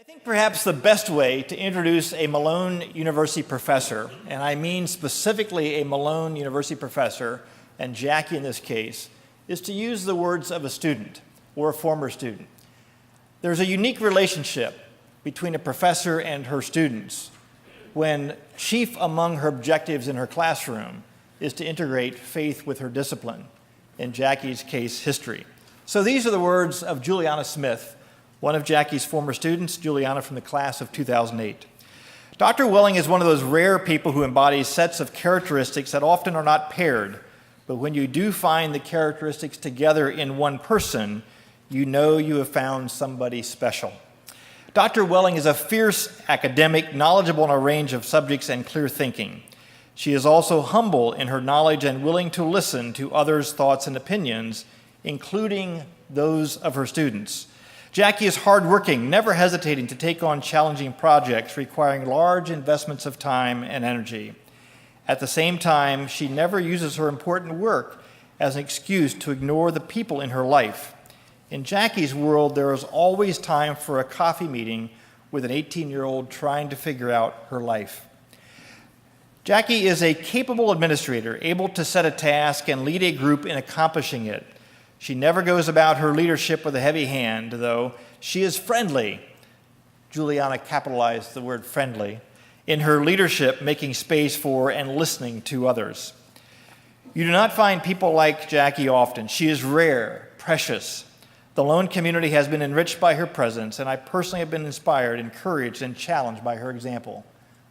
think perhaps the best way to introduce a Malone University professor, and I mean specifically a Malone University professor, and Jacci in this case, is to use the words of a student or a former student. There's a unique relationship between a professor and her students when chief among her objectives in her classroom is to integrate faith with her discipline, in Jacci's case, history. So these are the words of Juliana Smith, one of Jacci's former students, Juliana from the class of 2008. Dr. Welling is one of those rare people who embodies sets of characteristics that often are not paired, but when you do find the characteristics together in one person, you know you have found somebody special. Dr. Welling is a fierce academic, knowledgeable in a range of subjects and clear thinking. She is also humble in her knowledge and willing to listen to others' thoughts and opinions, including those of her students. Jacci is hardworking, never hesitating to take on challenging projects requiring large investments of time and energy. At the same time, she never uses her important work as an excuse to ignore the people in her life. In Jacci's world, there is always time for a coffee meeting with an 18-year-old trying to figure out her life. Jacci is a capable administrator, able to set a task and lead a group in accomplishing it. She never goes about her leadership with a heavy hand, though. She is friendly. Juliana capitalized the word friendly in her leadership, making space for and listening to others. You do not find people like Jacci often. She is rare, precious. The Malone community has been enriched by her presence, and I personally have been inspired, encouraged, and challenged by her example,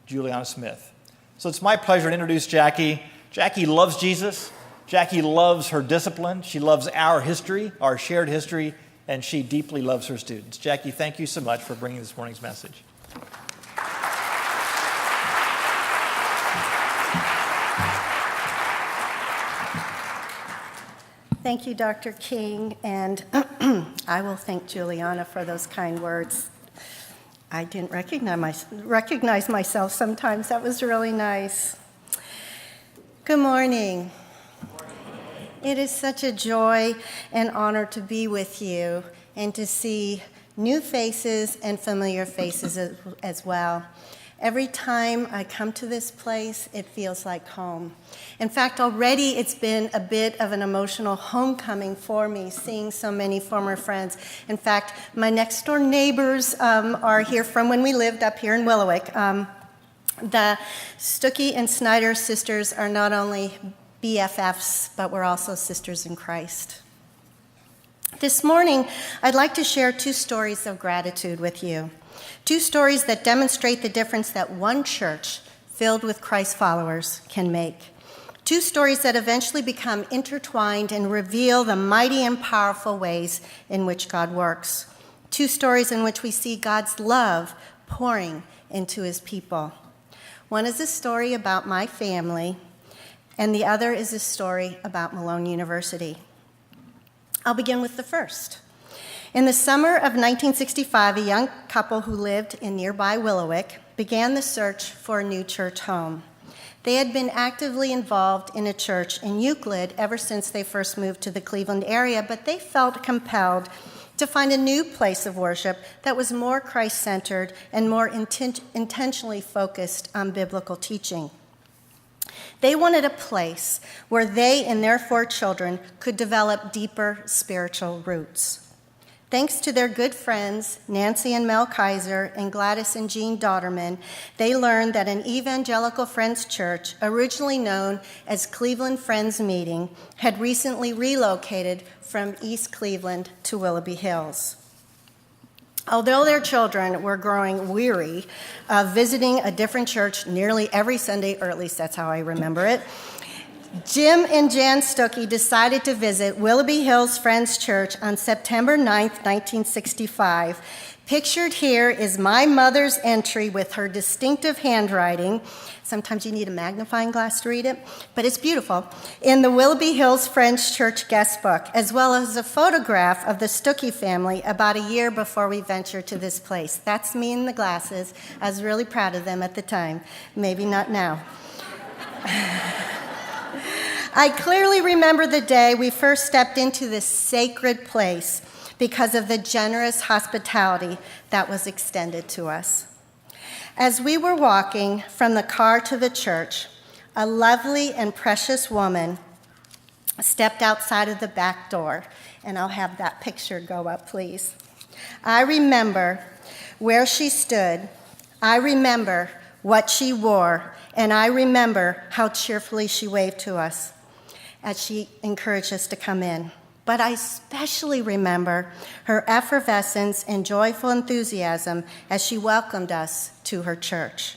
Juliana Smith. So it's my pleasure to introduce Jacci. Jacci loves Jesus. Jacci loves her discipline. She loves our history, our shared history, and she deeply loves her students. Jacci, thank you so much for bringing this morning's message. Thank you, Dr. King, and I will thank Juliana for those kind words. I didn't recognize myself sometimes. That was really nice. Good morning. It is such a joy and honor to be with you and to see new faces and familiar faces as well. Every time I come to this place, it feels like home. In fact, already it's been a bit of an emotional homecoming for me, seeing so many former friends. In fact, my next door neighbors are here from when we lived up here in Willoughby. The Stuckey and Snyder sisters are not only BFFs, but we're also sisters in Christ. This morning, I'd like to share two stories of gratitude with you. Two stories that demonstrate the difference that one church filled with Christ followers can make. Two stories that eventually become intertwined and reveal the mighty and powerful ways in which God works. Two stories in which we see God's love pouring into his people. One is a story about my family, and the other is a story about Malone University. I'll begin with the first. In the summer of 1965, a young couple who lived in nearby Willoughby began the search for a new church home. They had been actively involved in a church in Euclid ever since they first moved to the Cleveland area, but they felt compelled to find a new place of worship that was more Christ-centered and more intentionally focused on biblical teaching. They wanted a place where they and their 4 children could develop deeper spiritual roots. Thanks to their good friends, Nancy and Mel Kaiser and Gladys and Jean Dodderman, they learned that an evangelical Friends church, originally known as Cleveland Friends Meeting, had recently relocated from East Cleveland to Willoughby Hills. Although their children were growing weary of visiting a different church nearly every Sunday, or at least that's how I remember it, Jim and Jan Stuckey decided to visit Willoughby Hills Friends Church on September 9th, 1965. Pictured here is my mother's entry with her distinctive handwriting. Sometimes you need a magnifying glass to read it, but it's beautiful. In the Willoughby Hills Friends Church guest book, as well as a photograph of the Stuckey family about a year before we ventured to this place. That's me in the glasses. I was really proud of them at the time. Maybe not now. I clearly remember the day we first stepped into this sacred place because of the generous hospitality that was extended to us. As we were walking from the car to the church, a lovely and precious woman stepped outside of the back door, and I'll have that picture go up, please. I remember where she stood, I remember what she wore, and I remember how cheerfully she waved to us as she encouraged us to come in. But I especially remember her effervescence and joyful enthusiasm as she welcomed us to her church.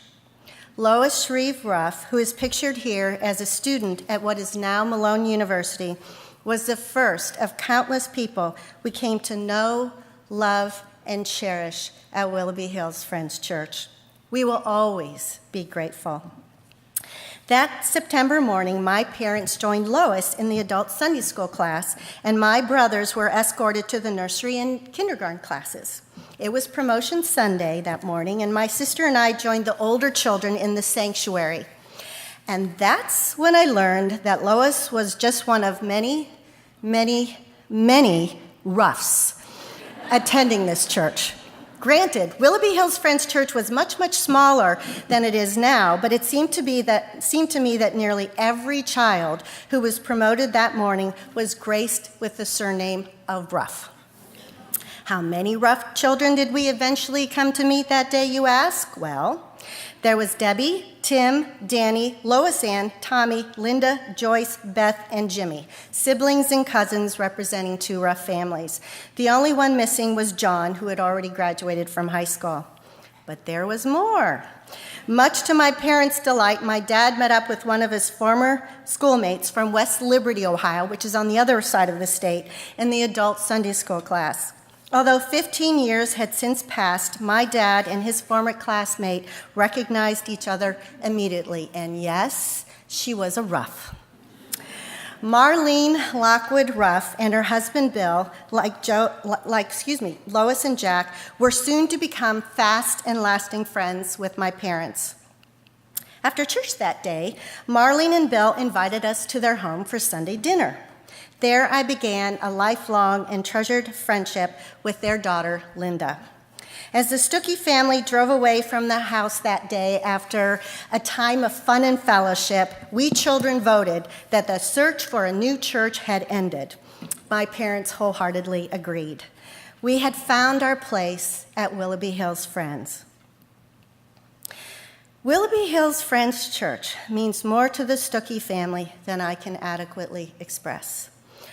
Lois Shreve Ruff, who is pictured here as a student at what is now Malone University, was the first of countless people we came to know, love, and cherish at Willoughby Hills Friends Church. We will always be grateful. That September morning, my parents joined Lois in the adult Sunday school class, and my brothers were escorted to the nursery and kindergarten classes. It was Promotion Sunday that morning, and my sister and I joined the older children in the sanctuary. And that's when I learned that Lois was just one of many, many, many roughs attending this church. Granted, Willoughby Hills Friends Church was much, much smaller than it is now, but it seemed to me that nearly every child who was promoted that morning was graced with the surname of Ruff. How many rough children did we eventually come to meet that day, you ask? Well, there was Debbie, Tim, Danny, Lois Ann, Tommy, Linda, Joyce, Beth, and Jimmy, siblings and cousins representing two rough families. The only one missing was John, who had already graduated from high school. But there was more. Much to my parents' delight, my dad met up with one of his former schoolmates from West Liberty, Ohio, which is on the other side of the state, in the adult Sunday school class. Although 15 years had since passed, my dad and his former classmate recognized each other immediately. And yes, she was a Ruff. Marlene Lockwood Ruff and her husband Bill, Lois and Jack, were soon to become fast and lasting friends with my parents. After church that day, Marlene and Bill invited us to their home for Sunday dinner. There I began a lifelong and treasured friendship with their daughter, Linda. As the Stuckey family drove away from the house that day after a time of fun and fellowship, we children voted that the search for a new church had ended. My parents wholeheartedly agreed. We had found our place at Willoughby Hills Friends. Willoughby Hills Friends Church means more to the Stuckey family than I can adequately express.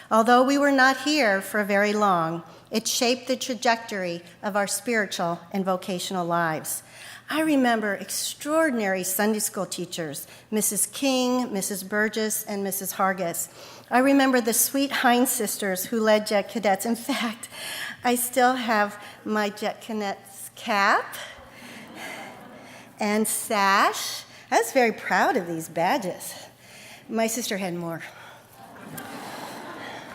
Although we were not here for very long, it shaped the trajectory of our spiritual and vocational lives. I remember extraordinary Sunday school teachers, Mrs. King, Mrs. Burgess, and Mrs. Hargis. I remember the sweet Hines sisters who led Jet Cadets. In fact, I still have my Jet Cadets cap and sash. I was very proud of these badges. My sister had more.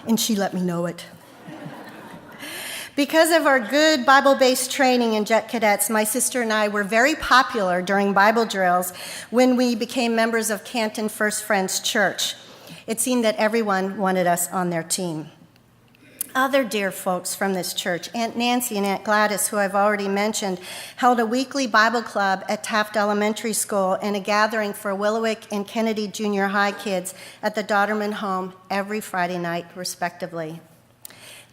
And she let me know it. Because of our good Bible-based training in Jet Cadets, my sister and I were very popular during Bible drills when we became members of Canton First Friends Church. It seemed that everyone wanted us on their team. Other dear folks from this church, Aunt Nancy and Aunt Gladys, who I've already mentioned, held a weekly Bible club at Taft Elementary School and a gathering for Willowick and Kennedy Junior High kids at the Dodderman home every Friday night, respectively.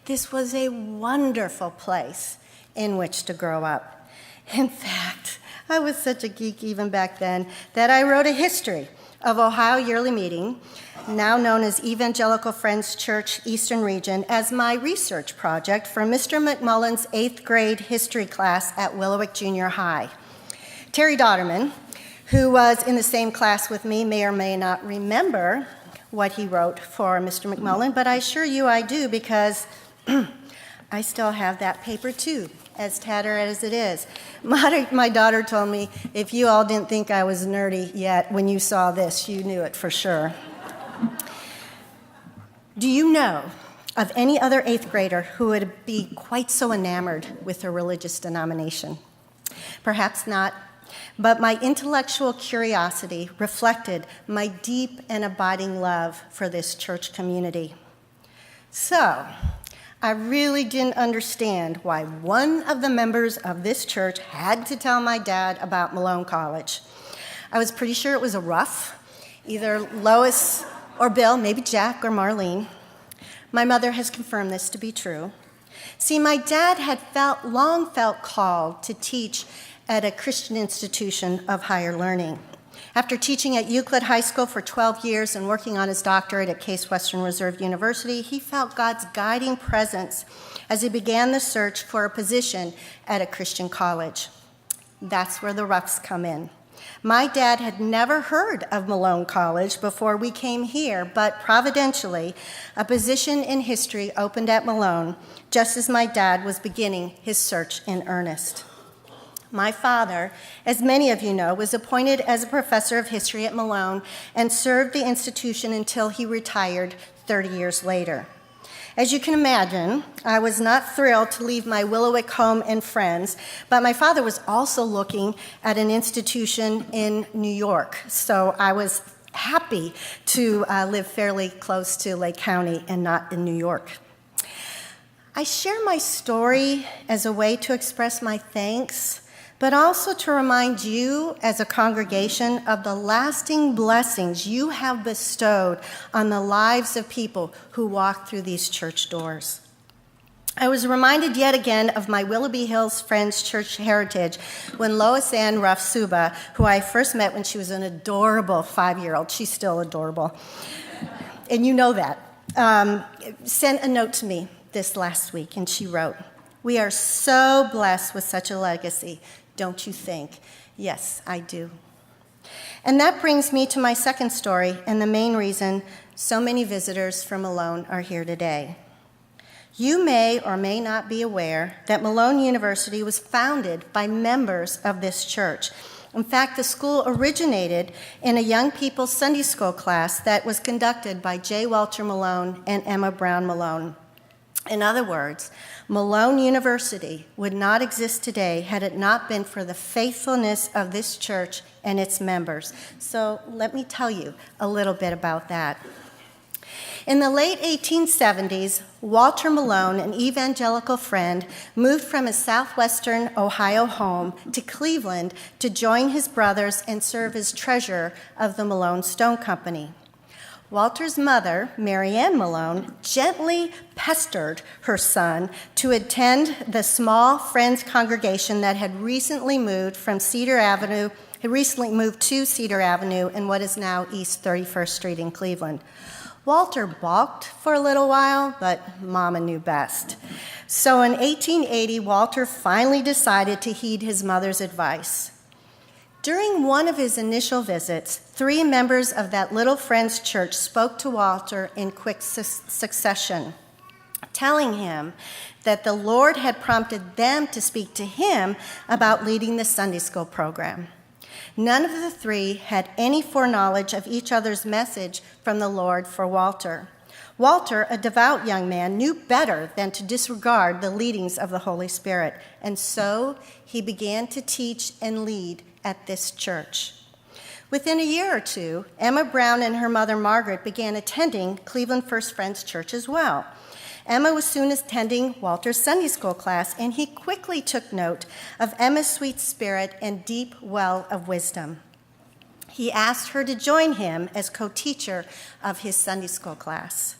This was a wonderful place in which to grow up. In fact, I was such a geek even back then that I wrote a history of Ohio Yearly Meeting, now known as Evangelical Friends Church Eastern Region, as my research project for Mr. McMullen's 8th grade history class at Willowick Junior High. Terry Dodderman, who was in the same class with me, may or may not remember what he wrote for Mr. McMullen, but I assure you I do, because I still have that paper too, as tattered as it is. My daughter told me, if you all didn't think I was nerdy yet when you saw this, you knew it for sure. Do you know of any other 8th grader who would be quite so enamored with a religious denomination? Perhaps not, but my intellectual curiosity reflected my deep and abiding love for this church community. So, I really didn't understand why one of the members of this church had to tell my dad about Malone College. I was pretty sure it was a rough, either Lois or Bill, maybe Jack or Marlene. My mother has confirmed this to be true. See, my dad had long felt called to teach at a Christian institution of higher learning. After teaching at Euclid High School for 12 years and working on his doctorate at Case Western Reserve University, he felt God's guiding presence as he began the search for a position at a Christian college. That's where the roughs come in. My dad had never heard of Malone College before we came here, but providentially, a position in history opened at Malone just as my dad was beginning his search in earnest. My father, as many of you know, was appointed as a professor of history at Malone and served the institution until he retired 30 years later. As you can imagine, I was not thrilled to leave my Willoughby home and friends, but my father was also looking at an institution in New York, so I was happy to live fairly close to Lake County and not in New York. I share my story as a way to express my thanks, but also to remind you as a congregation of the lasting blessings you have bestowed on the lives of people who walk through these church doors. I was reminded yet again of my Willoughby Hills Friends church heritage when Lois Ann Ruff-Suba, who I first met when she was an adorable 5-year-old, she's still adorable, and you know that, sent a note to me this last week, and she wrote, "We are so blessed with such a legacy. Don't you think?" Yes, I do. And that brings me to my second story and the main reason so many visitors from Malone are here today. You may or may not be aware that Malone University was founded by members of this church. In fact, the school originated in a young people's Sunday school class that was conducted by J. Walter Malone and Emma Brown Malone. In other words, Malone University would not exist today had it not been for the faithfulness of this church and its members. So let me tell you a little bit about that. In the late 1870s, Walter Malone, an evangelical friend, moved from his southwestern Ohio home to Cleveland to join his brothers and serve as treasurer of the Malone Stone Company. Walter's mother, Mary Ann Malone, gently pestered her son to attend the small Friends congregation that had recently moved to Cedar Avenue in what is now East 31st Street in Cleveland. Walter balked for a little while, but Mama knew best. So in 1880, Walter finally decided to heed his mother's advice. During one of his initial visits, 3 members of that little Friends church spoke to Walter in quick succession, telling him that the Lord had prompted them to speak to him about leading the Sunday school program. None of the 3 had any foreknowledge of each other's message from the Lord for Walter. Walter, a devout young man, knew better than to disregard the leadings of the Holy Spirit, and so he began to teach and lead at this church. Within a year or two, Emma Brown and her mother Margaret began attending Cleveland First Friends Church as well. Emma was soon attending Walter's Sunday school class, and he quickly took note of Emma's sweet spirit and deep well of wisdom. He asked her to join him as co-teacher of his Sunday school class.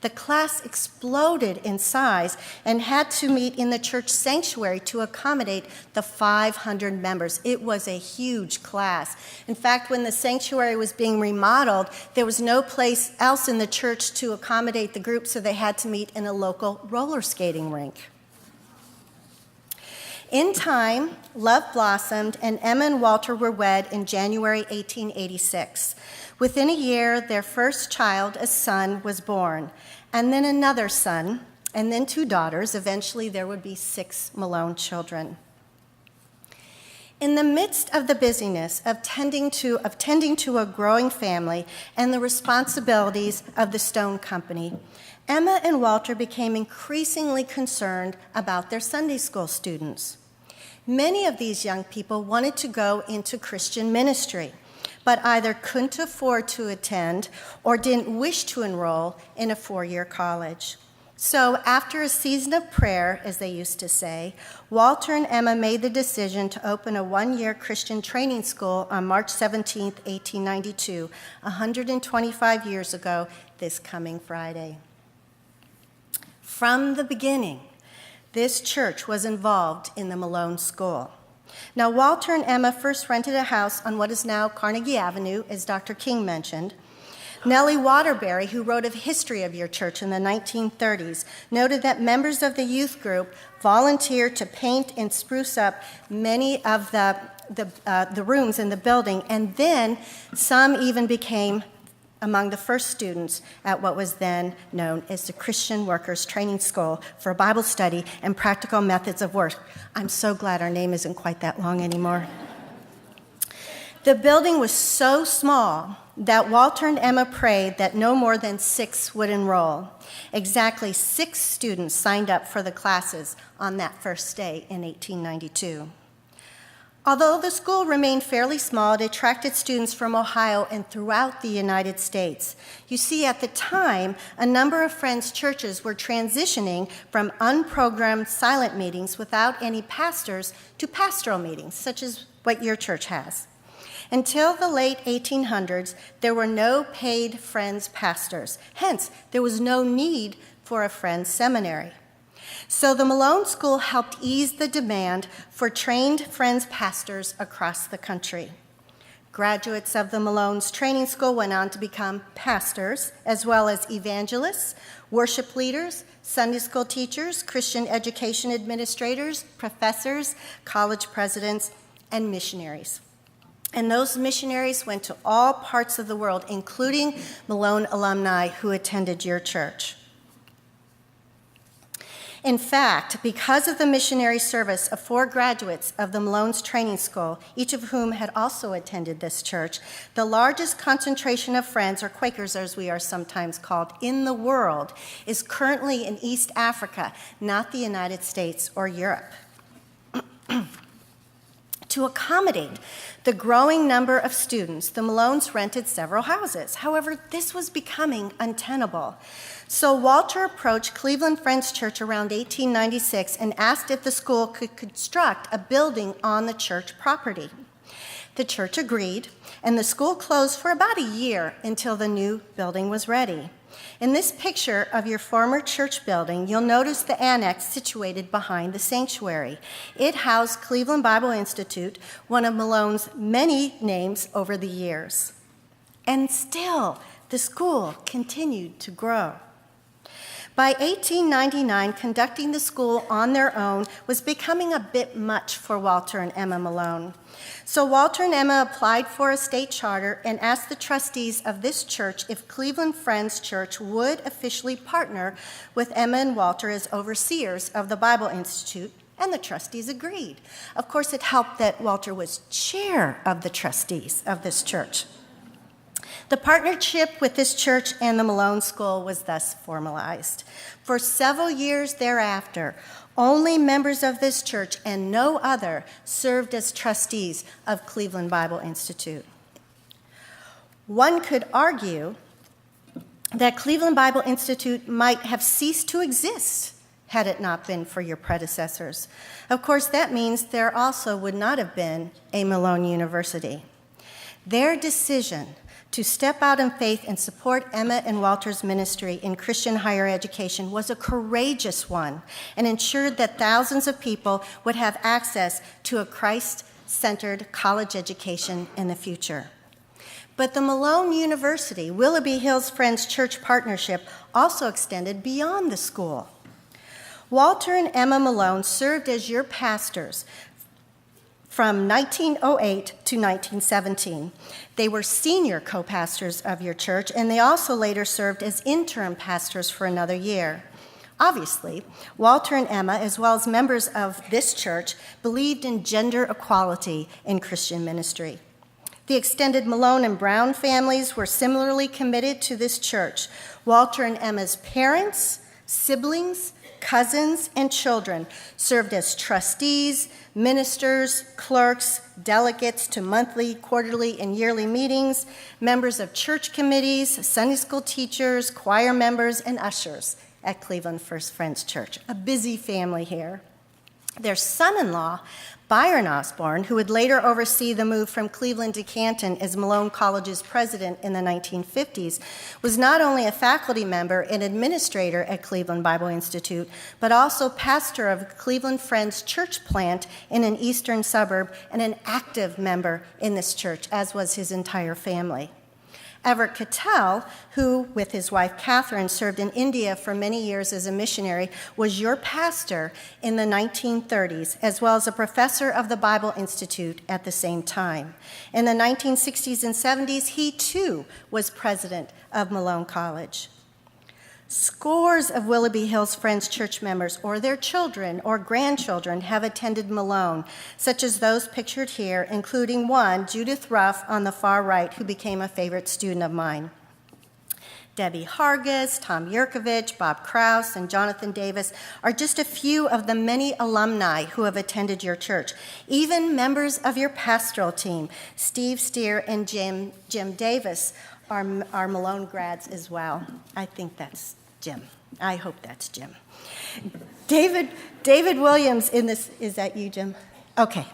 The class exploded in size and had to meet in the church sanctuary to accommodate the 500 members. It was a huge class. In fact, when the sanctuary was being remodeled, there was no place else in the church to accommodate the group, so they had to meet in a local roller skating rink. In time, love blossomed, and Emma and Walter were wed in January 1886. Within a year, their first child, a son, was born, and then another son, and then 2 daughters. Eventually, there would be 6 Malone children. In the midst of the busyness of tending to a growing family and the responsibilities of the Stone Company, Emma and Walter became increasingly concerned about their Sunday school students. Many of these young people wanted to go into Christian ministry, but either couldn't afford to attend or didn't wish to enroll in a 4-year college. So after a season of prayer, as they used to say, Walter and Emma made the decision to open a one-year Christian training school on March 17, 1892, 125 years ago, this coming Friday. From the beginning, this church was involved in the Malone School. Now, Walter and Emma first rented a house on what is now Carnegie Avenue, as Dr. King mentioned. Nellie Waterbury, who wrote a history of your church in the 1930s, noted that members of the youth group volunteered to paint and spruce up many of the rooms in the building, and then some even became among the first students at what was then known as the Christian Workers Training School for Bible study and practical methods of work. I'm so glad our name isn't quite that long anymore. The building was so small that Walter and Emma prayed that no more than 6 would enroll. Exactly 6 students signed up for the classes on that first day in 1892. Although the school remained fairly small, it attracted students from Ohio and throughout the United States. You see, at the time, a number of Friends churches were transitioning from unprogrammed silent meetings without any pastors to pastoral meetings, such as what your church has. Until the late 1800s, there were no paid Friends pastors. Hence, there was no need for a Friends seminary. So the Malone School helped ease the demand for trained Friends pastors across the country. Graduates of the Malone's training school went on to become pastors, as well as evangelists, worship leaders, Sunday school teachers, Christian education administrators, professors, college presidents, and missionaries. And those missionaries went to all parts of the world, including Malone alumni who attended your church. In fact, because of the missionary service of 4 graduates of the Malone's training school, each of whom had also attended this church, the largest concentration of Friends, or Quakers as we are sometimes called, in the world is currently in East Africa, not the United States or Europe. To accommodate the growing number of students, the Malones rented several houses. However, this was becoming untenable. So Walter approached Cleveland Friends Church around 1896 and asked if the school could construct a building on the church property. The church agreed, and the school closed for about a year until the new building was ready. In this picture of your former church building, you'll notice the annex situated behind the sanctuary. It housed Cleveland Bible Institute, one of Malone's many names over the years. And still, the school continued to grow. By 1899, conducting the school on their own was becoming a bit much for Walter and Emma Malone. So Walter and Emma applied for a state charter and asked the trustees of this church if Cleveland Friends Church would officially partner with Emma and Walter as overseers of the Bible Institute, and the trustees agreed. Of course, it helped that Walter was chair of the trustees of this church. The partnership with this church and the Malone School was thus formalized. For several years thereafter, only members of this church and no other served as trustees of Cleveland Bible Institute. One could argue that Cleveland Bible Institute might have ceased to exist had it not been for your predecessors. Of course, that means there also would not have been a Malone University. Their decision to step out in faith and support Emma and Walter's ministry in Christian higher education was a courageous one and ensured that thousands of people would have access to a Christ-centered college education in the future. But the Malone University, Willoughby Hills Friends Church partnership also extended beyond the school. Walter and Emma Malone served as your pastors from 1908 to 1917. They were senior co-pastors of your church, and they also later served as interim pastors for another year. Obviously, Walter and Emma, as well as members of this church, believed in gender equality in Christian ministry. The extended Malone and Brown families were similarly committed to this church. Walter and Emma's parents, siblings, cousins, and children served as trustees, ministers, clerks, delegates to monthly, quarterly, and yearly meetings, members of church committees, Sunday school teachers, choir members, and ushers, at Cleveland First Friends Church, a busy family here. Their son-in-law, Byron Osborne, who would later oversee the move from Cleveland to Canton as Malone College's president in the 1950s, was not only a faculty member and administrator at Cleveland Bible Institute, but also pastor of Cleveland Friends Church plant in an eastern suburb and an active member in this church, as was his entire family. Everett Cattell, who, with his wife Catherine, served in India for many years as a missionary, was your pastor in the 1930s, as well as a professor of the Bible Institute at the same time. In the 1960s and 70s, he too was president of Malone College. Scores of Willoughby Hills Friends Church members or their children or grandchildren have attended Malone, such as those pictured here, including one, Judith Ruff, on the far right, who became a favorite student of mine. Debbie Hargis, Tom Yurkovich, Bob Krause, and Jonathan Davis are just a few of the many alumni who have attended your church. Even members of your pastoral team, Steve Steer and Jim Davis, are Malone grads as well. I think that's Jim. I hope that's Jim. David Williams in this, is that you, Jim? Okay.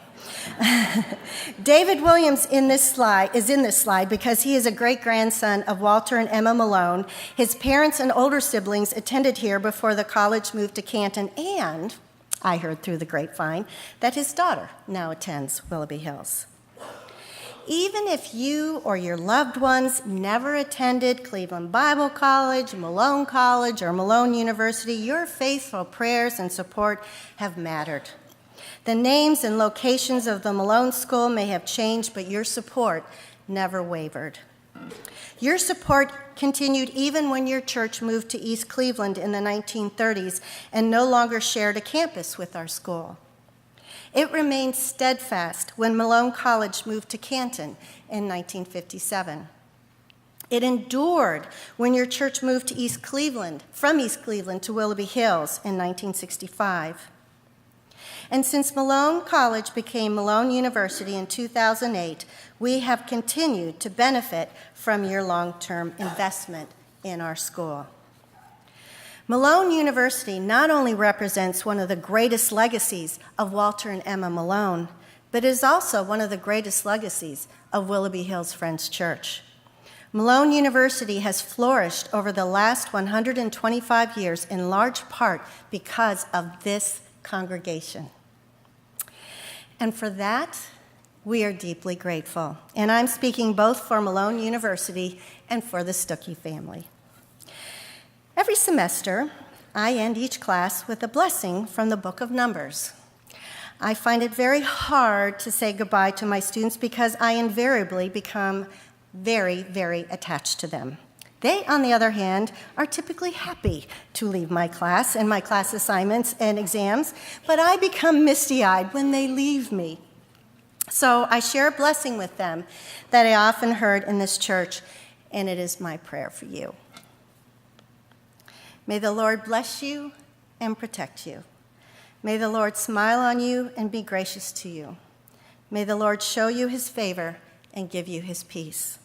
David Williams is in this slide because he is a great-grandson of Walter and Emma Malone. His parents and older siblings attended here before the college moved to Canton, and I heard through the grapevine that his daughter now attends Willoughby Hills. Even if you or your loved ones never attended Cleveland Bible College, Malone College, or Malone University, your faithful prayers and support have mattered. The names and locations of the Malone School may have changed, but your support never wavered. Your support continued even when your church moved to East Cleveland in the 1930s and no longer shared a campus with our school. It remained steadfast when Malone College moved to Canton in 1957. It endured when your church moved to East Cleveland, from East Cleveland to Willoughby Hills in 1965. And since Malone College became Malone University in 2008, we have continued to benefit from your long-term investment in our school. Malone University not only represents one of the greatest legacies of Walter and Emma Malone, but is also one of the greatest legacies of Willoughby Hills Friends Church. Malone University has flourished over the last 125 years in large part because of this congregation. And for that, we are deeply grateful. And I'm speaking both for Malone University and for the Stuckey family. Every semester, I end each class with a blessing from the book of Numbers. I find it very hard to say goodbye to my students because I invariably become very, very attached to them. They, on the other hand, are typically happy to leave my class and my class assignments and exams, but I become misty-eyed when they leave me. So I share a blessing with them that I often heard in this church, and it is my prayer for you. May the Lord bless you and protect you. May the Lord smile on you and be gracious to you. May the Lord show you his favor and give you his peace.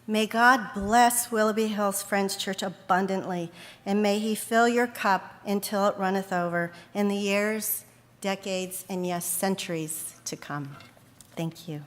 May God bless Willoughby Hills Friends Church abundantly, and may he fill your cup until it runneth over in the years, decades, and yes, centuries to come. Thank you.